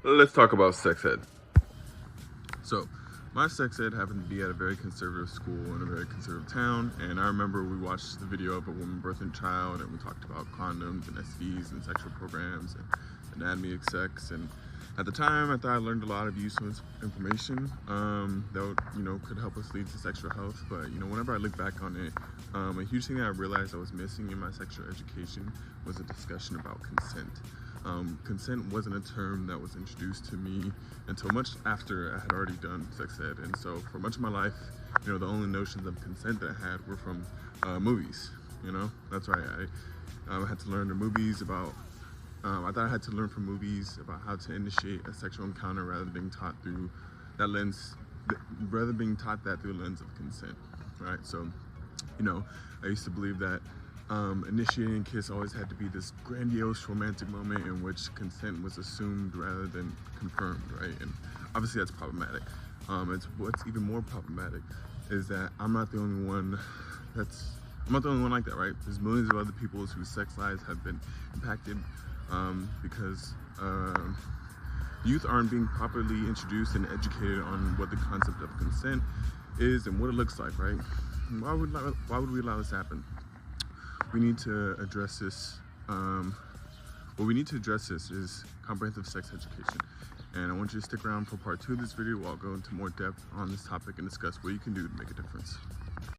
let's talk about sex ed. So, my sex ed happened to be at a very conservative school in a very conservative town, and I remember we watched the video of a woman birthing a child, and we talked about condoms and STDs and sexual programs and anatomy of sex. And at the time, I thought I learned a lot of useful information that could help us lead to sexual health. But whenever I look back on it, a huge thing that I realized I was missing in my sexual education was a discussion about consent. Consent wasn't a term that was introduced to me until much after I had already done sex ed. And so for much of my life, the only notions of consent that I had were from movies. That's right. I had to learn the movies about, I thought I had to learn from movies about how to initiate a sexual encounter rather than being taught through that lens, through the lens of consent, right? So, I used to believe that initiating a kiss always had to be this grandiose romantic moment in which consent was assumed rather than confirmed, right? And obviously that's problematic. What's even more problematic is that I'm not the only one like that, right? There's millions of other people whose sex lives have been impacted because youth aren't being properly introduced and educated on what the concept of consent is and what it looks like, right? Why would we allow this to happen? We need to address this. What we need to address this is comprehensive sex education. And I want you to stick around for part 2 of this video where I'll go into more depth on this topic and discuss what you can do to make a difference.